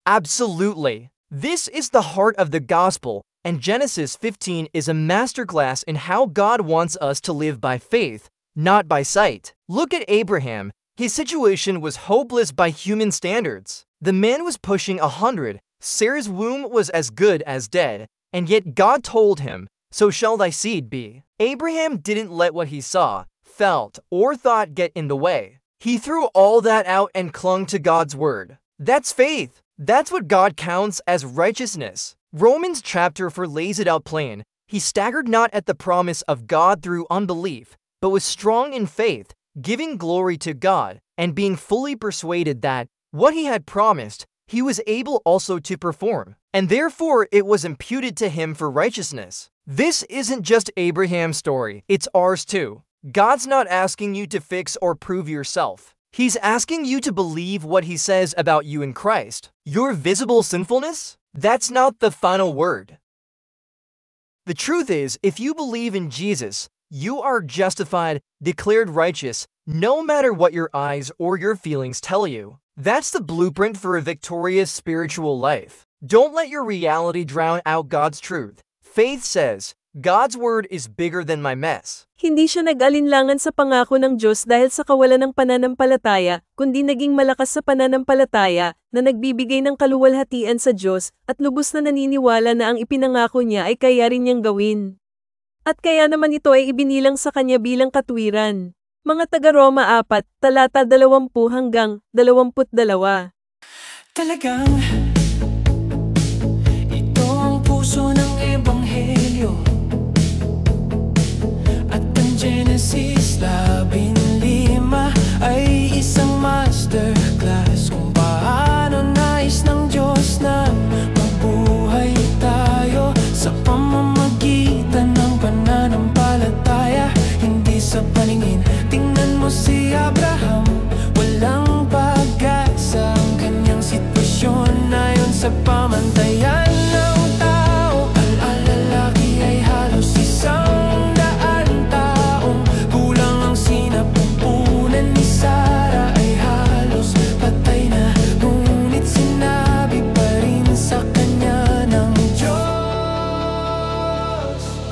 Absolutely. This is the heart of the gospel, and Genesis 15 is a masterclass in how God wants us to live by faith, not by sight. Look at Abraham. His situation was hopeless by human standards. The man was pushing 100, Sarah's womb was as good as dead, and yet God told him, "So shall thy seed be." Abraham didn't let what he saw, felt, or thought get in the way. He threw all that out and clung to God's word. That's faith. That's what God counts as righteousness. Romans chapter 4 lays it out plain. He staggered not at the promise of God through unbelief, but was strong in faith, giving glory to God, and being fully persuaded that what he had promised, he was able also to perform, and therefore it was imputed to him for righteousness. This isn't just Abraham's story, it's ours too. God's not asking you to fix or prove yourself. He's asking you to believe what he says about you in Christ. Your visible sinfulness? That's not the final word. The truth is, if you believe in Jesus, you are justified, declared righteous, no matter what your eyes or your feelings tell you. That's the blueprint for a victorious spiritual life. Don't let your reality drown out God's truth. Faith says, God's word is bigger than my mess. Hindi siya nag-alinlangan sa pangako ng Diyos dahil sa kawalan ng pananampalataya, kundi naging malakas sa pananampalataya na nagbibigay ng kaluwalhatian sa Diyos at lubos na naniniwala na ang ipinangako niya ay kaya rin niyang gawin. At kaya naman ito ay ibinilang sa kanya bilang katwiran. Mga taga-Roma 4, talata 20 hanggang 22. Talagang ito ang puso ng Ebanghelyo. Genesis 15 ay isang masterclass kung paano nais ng Diyos na mabuhay tayo sa pamamagitan ng pananampalataya, hindi sa paningin. Tingnan mo si Abraham, walang pag-asa ang kanyang sitwasyon ayon sa pamantayan ng tao. Ang lalaki ay halos isang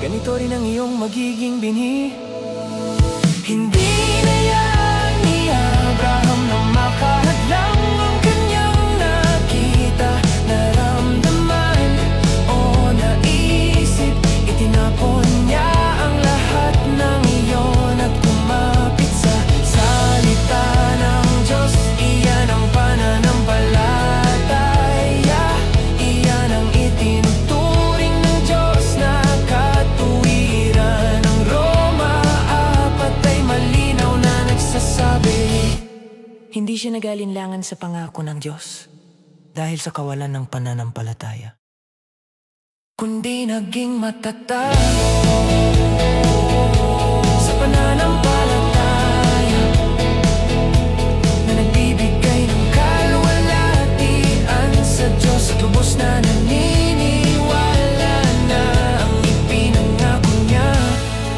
ganito rin ang iyong magiging binhi. Hindi na yan ni Abraham na makahadlang ang kanyang nakita, naramdaman o naisip. Itinapon niya ang lahat ng iyon at kumapit sa salita ng Diyos. Iyan ang pananampalataya, iyan ang itinuturing ng Diyos na katwiran. Ang Roma 4 ay malinaw na nagsasabi, hindi siya nag-alinlangan sa pangako ng Diyos dahil sa kawalan ng pananampalataya, kundi naging matatag sa pananampalataya na nagbibigay ng kaluwalhatian sa Diyos at lubos na naniniwala na ang ipinangako niya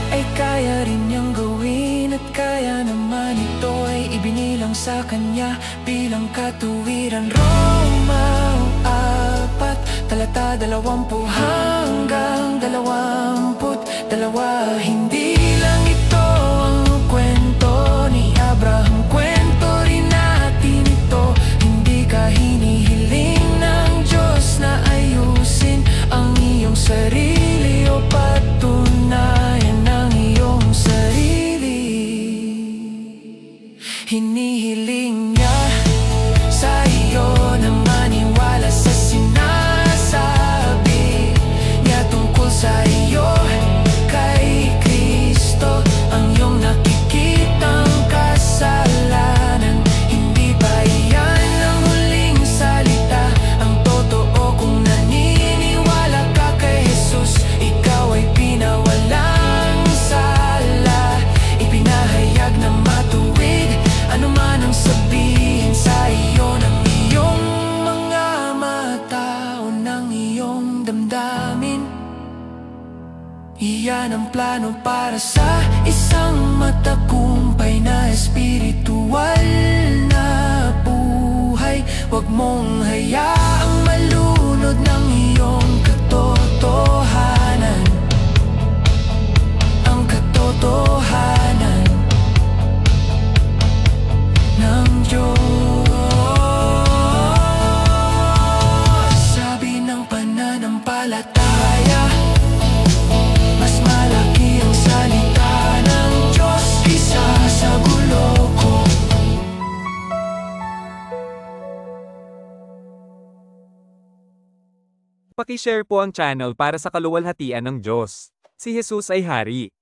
ay kaya rin niyang gawin, at kaya naman ito ay ibinilang sa kanya bilang katuwiran. Roma 4, talata 20 hanggang 22. Hindi lang ito ang kwento ni Abraham, kwento rin natin ito. Hindi ka hinihiling ng Diyos na ayusin ang iyong sarili o patunayan ang iyong sarili. Hinihiling niya sa iyo na maniwala sa sinasabi niya tungkol sa iyo kay Kristo. Ang iyong nakikitang kasalanan, hindi ba iyan ang huling salita? Ang totoo kung naniniwala ka kay Jesus, ikaw ay pinawalang sala, ipinahayag na matuwid anuman ang sabihin sa iyo ng iyong mga mata o ng iyong damdamin. Iyan ang plano para sa isang matagumpay na espiritual na buhay. Huwag mong hayaang Paki-share po ang channel para sa kaluwalhatian ng Diyos. Si Jesus ay Hari.